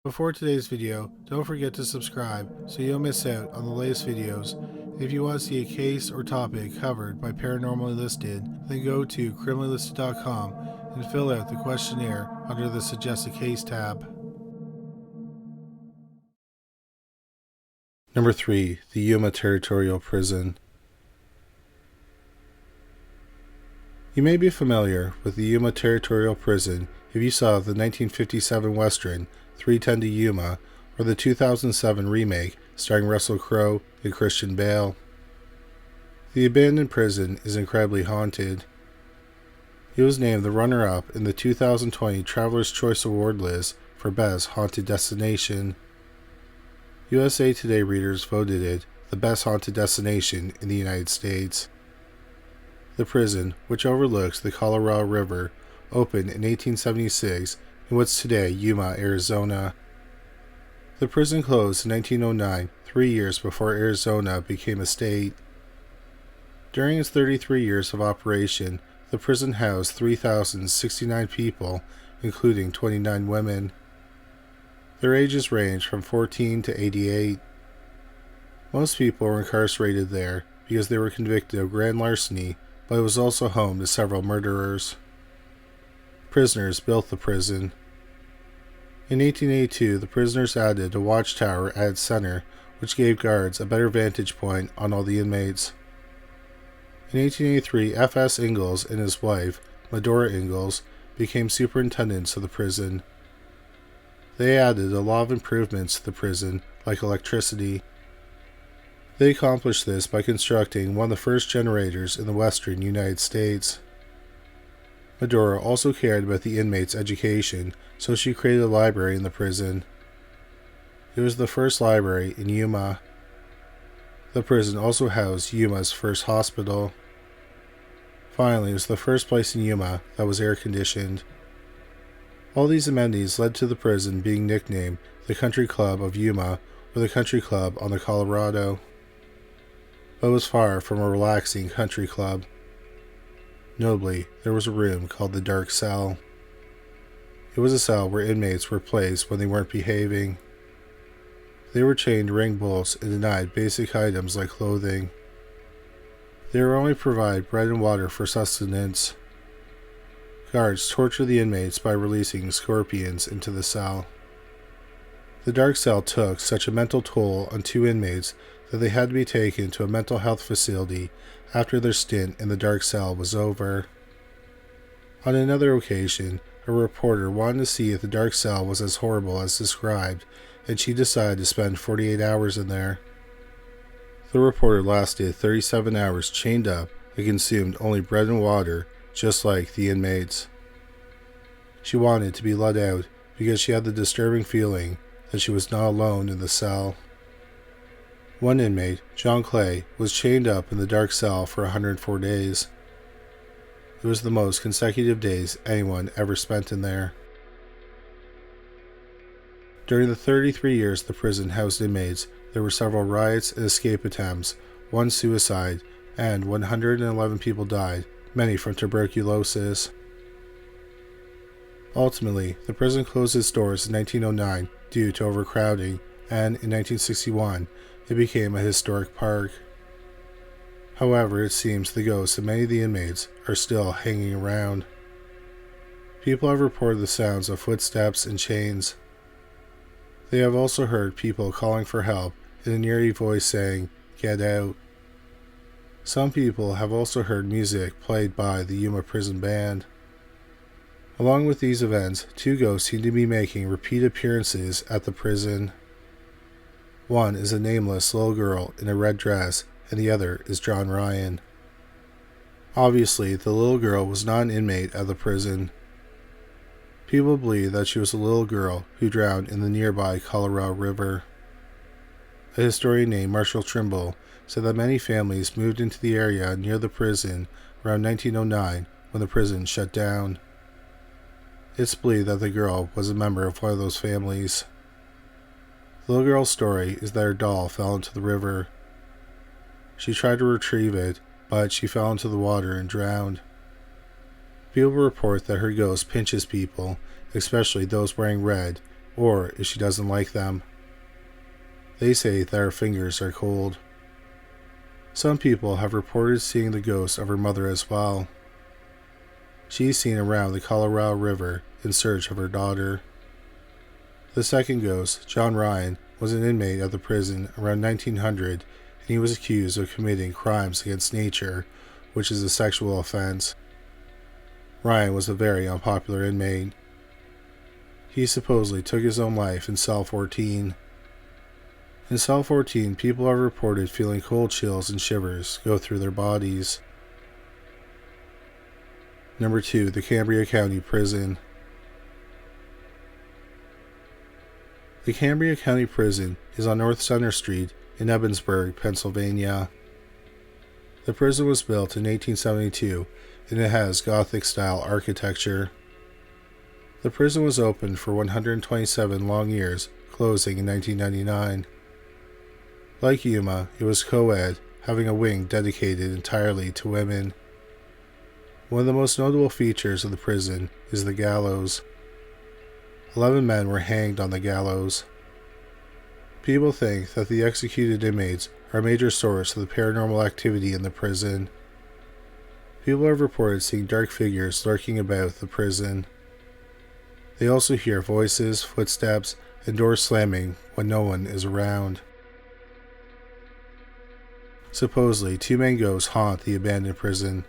Before today's video, don't forget to subscribe so you don't miss out on the latest videos. If you want to see a case or topic covered by Paranormally Listed, then go to criminallylisted.com and fill out the questionnaire under the Suggest a Case tab. Number 3. The Yuma Territorial Prison. You may be familiar with the Yuma Territorial Prison if you saw the 1957 Western 310 to Yuma or the 2007 remake starring Russell Crowe and Christian Bale. The abandoned prison is incredibly haunted. It was named the runner-up in the 2020 Traveler's Choice Award list for Best Haunted Destination. USA Today readers voted it the best haunted destination in the United States. The prison, which overlooks the Colorado River, opened in 1876 in what's today Yuma, Arizona. The prison closed in 1909, 3 years before Arizona became a state. During its 33 years of operation, the prison housed 3,069 people, including 29 women. Their ages ranged from 14 to 88. Most people were incarcerated there because they were convicted of grand larceny, but it was also home to several murderers. Prisoners built the prison. In 1882, the prisoners added a watchtower at its center, which gave guards a better vantage point on all the inmates. In 1883, F.S. Ingalls and his wife, Medora Ingalls, became superintendents of the prison. They added a lot of improvements to the prison, like electricity. They accomplished this by constructing one of the first generators in the western United States. Medora also cared about the inmates' education, so she created a library in the prison. It was the first library in Yuma. The prison also housed Yuma's first hospital. Finally, it was the first place in Yuma that was air-conditioned. All these amenities led to the prison being nicknamed the Country Club of Yuma or the Country Club on the Colorado. But it was far from a relaxing country club. Notably, there was a room called the Dark Cell. It was a cell where inmates were placed when they weren't behaving. They were chained to ring bolts and denied basic items like clothing. They were only provided bread and water for sustenance. Guards tortured the inmates by releasing scorpions into the cell. The Dark Cell took such a mental toll on 2 inmates that they had to be taken to a mental health facility after their stint in the Dark Cell was over. On another occasion, a reporter wanted to see if the Dark Cell was as horrible as described, and she decided to spend 48 hours in there. The reporter lasted 37 hours chained up and consumed only bread and water, just like the inmates. She wanted to be let out because she had the disturbing feeling that she was not alone in the cell. One inmate, John Clay, was chained up in the Dark Cell for 104 days. It was the most consecutive days anyone ever spent in there. During the 33 years the prison housed inmates, there were several riots and escape attempts, 1 suicide, and 111 people died, many from tuberculosis. Ultimately, the prison closed its doors in 1909 due to overcrowding, and in 1961, it became a historic park. However, it seems the ghosts of many of the inmates are still hanging around. People have reported the sounds of footsteps and chains. They have also heard people calling for help and an eerie voice saying, "Get out." Some people have also heard music played by the Yuma Prison Band. Along with these events, 2 ghosts seem to be making repeat appearances at the prison. One is a nameless little girl in a red dress, and the other is John Ryan. Obviously, the little girl was not an inmate at the prison. People believe that she was a little girl who drowned in the nearby Colorado River. A historian named Marshall Trimble said that many families moved into the area near the prison around 1909 when the prison shut down. It's believed that the girl was a member of one of those families. The little girl's story is that her doll fell into the river. She tried to retrieve it, but she fell into the water and drowned. People report that her ghost pinches people, especially those wearing red, or if she doesn't like them. They say that her fingers are cold. Some people have reported seeing the ghost of her mother as well. She is seen around the Colorado River in search of her daughter. The second ghost, John Ryan, was an inmate at the prison around 1900, and he was accused of committing crimes against nature, which is a sexual offense. Ryan was a very unpopular inmate. He supposedly took his own life in cell 14. In cell 14, people are reported feeling cold chills and shivers go through their bodies. Number 2. The Cambria County Prison. The Cambria County Prison is on North Center Street in Ebensburg, Pennsylvania. The prison was built in 1872, and it has Gothic-style architecture. The prison was open for 127 long years, closing in 1999. Like Yuma, it was co-ed, having a wing dedicated entirely to women. One of the most notable features of the prison is the gallows. 11 men were hanged on the gallows. People think that the executed inmates are a major source of the paranormal activity in the prison. People have reported seeing dark figures lurking about the prison. They also hear voices, footsteps, and doors slamming when no one is around. Supposedly, 2 main ghosts haunt the abandoned prison.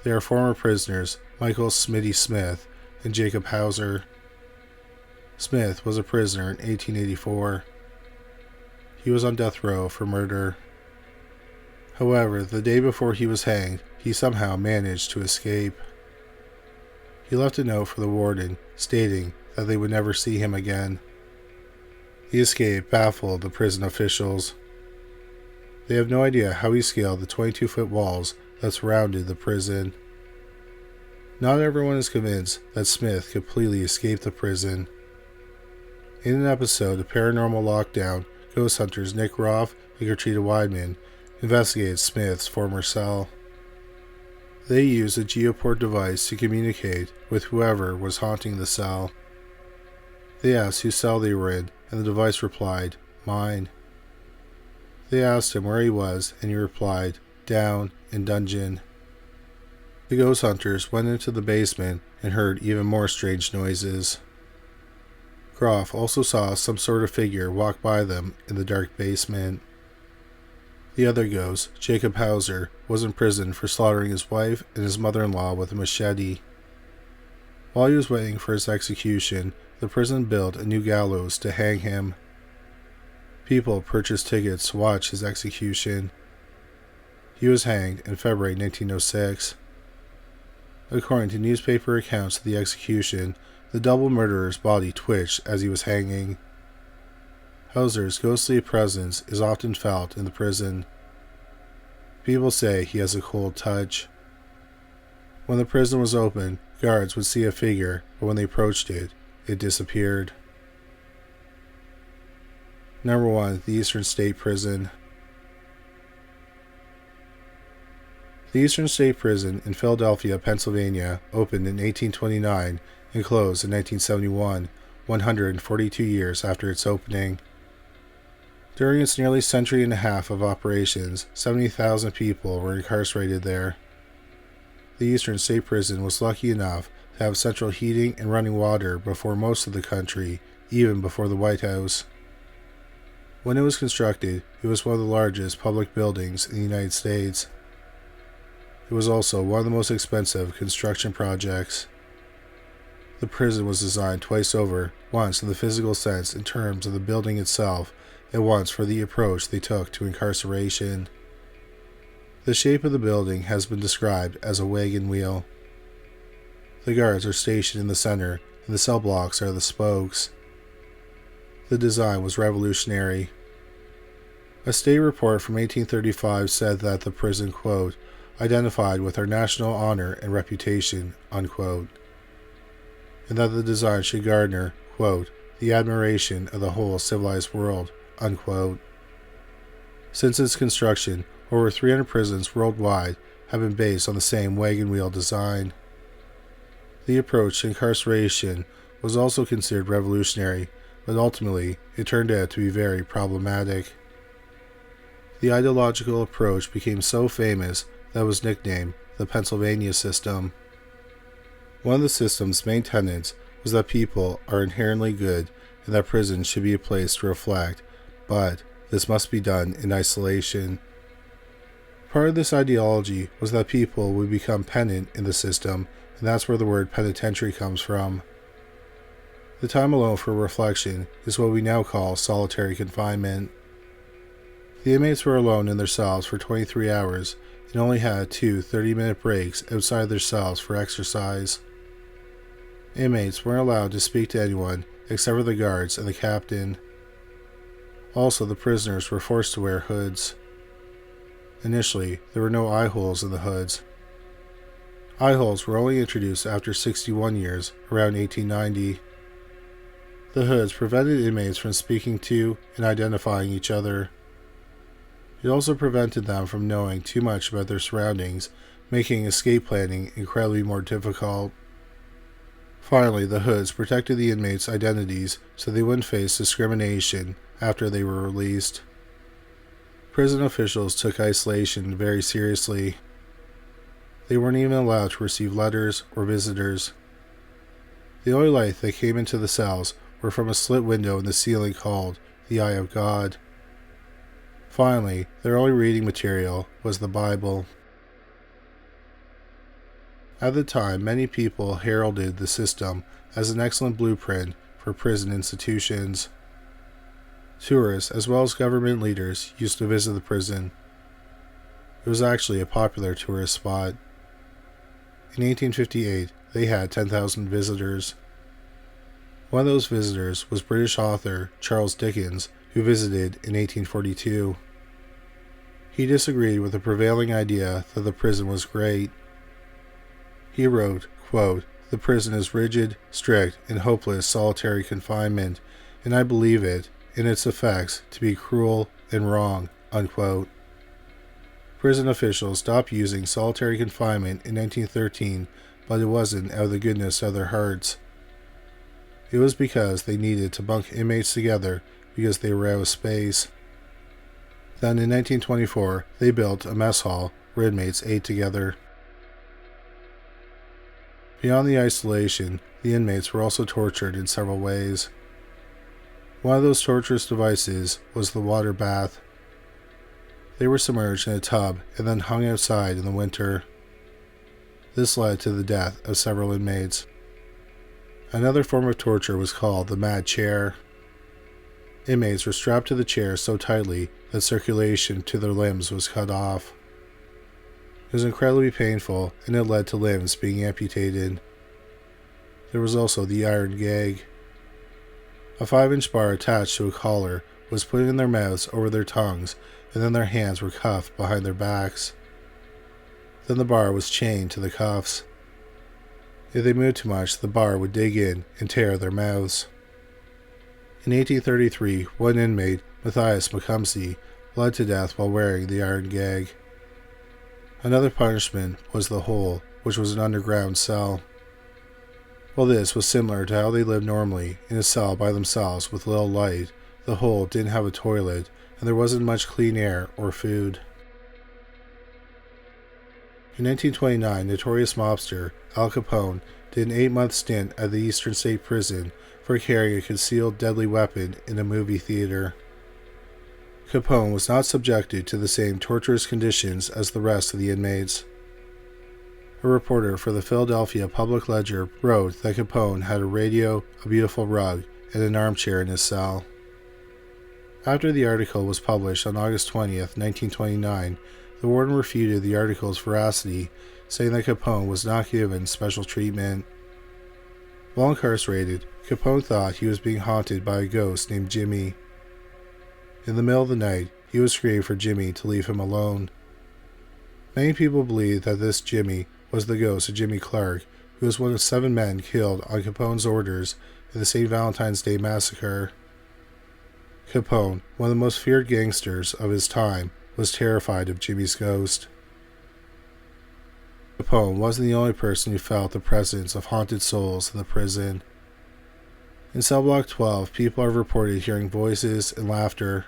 They are former prisoners Michael "Smitty" Smith and Jacob Hauser. Smith was a prisoner in 1884. He was on death row for murder. However, the day before he was hanged, he somehow managed to escape. He left a note for the warden, stating that they would never see him again. The escape baffled the prison officials. They have no idea how he scaled the 22-foot walls that surrounded the prison. Not everyone is convinced that Smith completely escaped the prison. In an episode of Paranormal Lockdown, ghost hunters Nick Roth and Gertrude Weidman investigate Smith's former cell. They used a geoport device to communicate with whoever was haunting the cell. They asked whose cell they were in, and the device replied, "Mine." They asked him where he was, and he replied, "Down in dungeon." The ghost hunters went into the basement and heard even more strange noises. Groff also saw some sort of figure walk by them in the dark basement. The other ghost, Jacob Hauser, was in prison for slaughtering his wife and his mother-in-law with a machete. While he was waiting for his execution, the prison built a new gallows to hang him. People purchased tickets to watch his execution. He was hanged in February 1906. According to newspaper accounts of the execution, the double murderer's body twitched as he was hanging. Hauser's ghostly presence is often felt in the prison. People say he has a cold touch. When the prison was open, guards would see a figure, but when they approached it, it disappeared. Number 1. The Eastern State Prison. The Eastern State Prison in Philadelphia, Pennsylvania, opened in 1829 and closed in 1971, 142 years after its opening. During its nearly century and a half of operations, 70,000 people were incarcerated there. The Eastern State Prison was lucky enough to have central heating and running water before most of the country, even before the White House. When it was constructed, it was one of the largest public buildings in the United States. It was also one of the most expensive construction projects. The prison was designed twice over, once in the physical sense in terms of the building itself, and once for the approach they took to incarceration. The shape of the building has been described as a wagon wheel. The guards are stationed in the center, and the cell blocks are the spokes. The design was revolutionary. A state report from 1835 said that the prison, quote, identified with our national honor and reputation, unquote, and that the design should garner, quote, the admiration of the whole civilized world, unquote. Since its construction, over 300 prisons worldwide have been based on the same wagon wheel design. The approach to incarceration was also considered revolutionary, but ultimately it turned out to be very problematic. The ideological approach became so famous that it was nicknamed the Pennsylvania System. One of the system's main tenets was that people are inherently good and that prisons should be a place to reflect, but this must be done in isolation. Part of this ideology was that people would become penitent in the system, and that's where the word penitentiary comes from. The time alone for reflection is what we now call solitary confinement. The inmates were alone in their cells for 23 hours and only had 2 30-minute breaks outside their cells for exercise. Inmates weren't allowed to speak to anyone except for the guards and the captain. Also, the prisoners were forced to wear hoods. Initially, there were no eye holes in the hoods. Eye holes were only introduced after 61 years, around 1890. The hoods prevented inmates from speaking to and identifying each other. It also prevented them from knowing too much about their surroundings, making escape planning incredibly more difficult. Finally, the hoods protected the inmates' identities so they wouldn't face discrimination after they were released. Prison officials took isolation very seriously. They weren't even allowed to receive letters or visitors. The only light that came into the cells were from a slit window in the ceiling called the Eye of God. Finally, their only reading material was the Bible. At the time, many people heralded the system as an excellent blueprint for prison institutions. Tourists, as well as government leaders, used to visit the prison. It was actually a popular tourist spot. In 1858, they had 10,000 visitors. One of those visitors was British author Charles Dickens, who visited in 1842. He disagreed with the prevailing idea that the prison was great. He wrote, quote, "The prison is rigid, strict, and hopeless solitary confinement, and I believe it, in its effects, to be cruel and wrong," unquote. Prison officials stopped using solitary confinement in 1913, but it wasn't out of the goodness of their hearts. It was because they needed to bunk inmates together because they were out of space. Then in 1924, they built a mess hall where inmates ate together. Beyond the isolation, the inmates were also tortured in several ways. One of those torturous devices was the water bath. They were submerged in a tub and then hung outside in the winter. This led to the death of several inmates. Another form of torture was called the mad chair. Inmates were strapped to the chair so tightly that circulation to their limbs was cut off. It was incredibly painful, and it led to limbs being amputated. There was also the iron gag. A 5-inch bar attached to a collar was put in their mouths over their tongues, and then their hands were cuffed behind their backs. Then the bar was chained to the cuffs. If they moved too much, the bar would dig in and tear their mouths. In 1833, one inmate, Matthias Macumsey, bled to death while wearing the iron gag. Another punishment was the hole, which was an underground cell. While this was similar to how they lived normally, in a cell by themselves with little light, the hole didn't have a toilet, and there wasn't much clean air or food. In 1929, notorious mobster Al Capone did an 8-month stint at the Eastern State Prison for carrying a concealed deadly weapon in a movie theater. Capone was not subjected to the same torturous conditions as the rest of the inmates. A reporter for the Philadelphia Public Ledger wrote that Capone had a radio, a beautiful rug, and an armchair in his cell. After the article was published on August 20th, 1929, the warden refuted the article's veracity, saying that Capone was not given special treatment. While incarcerated, Capone thought he was being haunted by a ghost named Jimmy. In the middle of the night, he would scream for Jimmy to leave him alone. Many people believe that this Jimmy was the ghost of Jimmy Clark, who was one of 7 men killed on Capone's orders in the St. Valentine's Day Massacre. Capone, one of the most feared gangsters of his time, was terrified of Jimmy's ghost. Capone wasn't the only person who felt the presence of haunted souls in the prison. In cell block 12, people have reported hearing voices and laughter.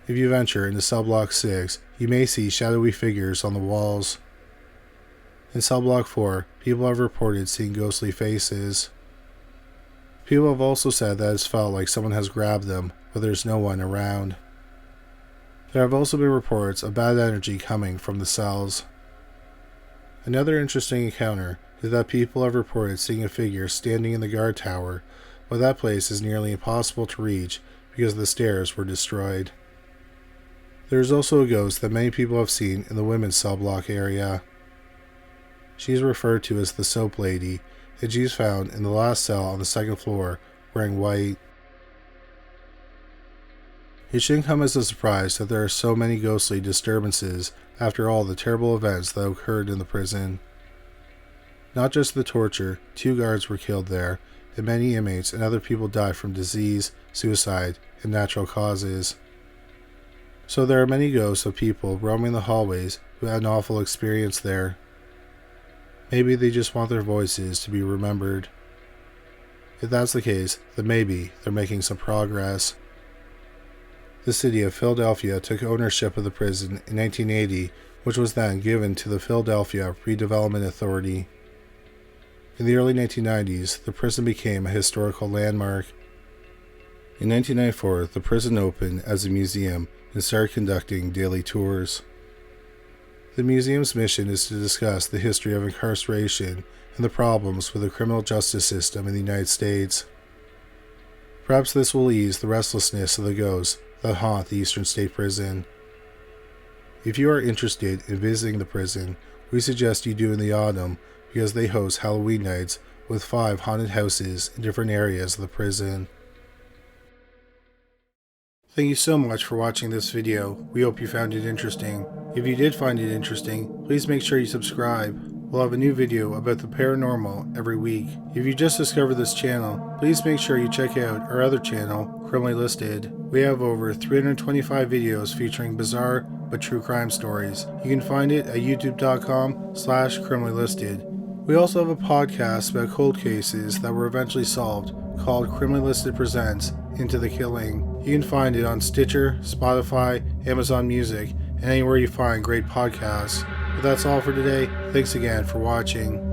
If you venture into cell block 6, you may see shadowy figures on the walls. In cell block 4, people have reported seeing ghostly faces. People have also said that it's felt like someone has grabbed them, but there's no one around. There have also been reports of bad energy coming from the cells. Another interesting encounter is that people have reported seeing a figure standing in the guard tower, but that place is nearly impossible to reach because the stairs were destroyed. There is also a ghost that many people have seen in the women's cell block area. She is referred to as the Soap Lady, and she is found in the last cell on the second floor, wearing white. It shouldn't come as a surprise that there are so many ghostly disturbances after all the terrible events that occurred in the prison. Not just the torture, 2 guards were killed there, and many inmates and other people died from disease, suicide, and natural causes. So there are many ghosts of people roaming the hallways who had an awful experience there. Maybe they just want their voices to be remembered. If that's the case, then maybe they're making some progress. The city of Philadelphia took ownership of the prison in 1980, which was then given to the Philadelphia Redevelopment Authority. In the early 1990s, the prison became a historical landmark. In 1994, the prison opened as a museum and started conducting daily tours. The museum's mission is to discuss the history of incarceration and the problems with the criminal justice system in the United States. Perhaps this will ease the restlessness of the ghosts that haunt the Eastern State Prison. If you are interested in visiting the prison, we suggest you do in the autumn because they host Halloween nights with 5 haunted houses in different areas of the prison. Thank you so much for watching this video. We hope you found it interesting. If you did find it interesting, please make sure you subscribe. We'll have a new video about the paranormal every week. If you just discovered this channel, please make sure you check out our other channel, Criminally Listed. We have over 325 videos featuring bizarre but true crime stories. You can find it at youtube.com/criminallylisted. We also have a podcast about cold cases that were eventually solved called Criminally Listed Presents Into the Killing. You can find it on Stitcher, Spotify, Amazon Music, and anywhere you find great podcasts. But that's all for today. Thanks again for watching.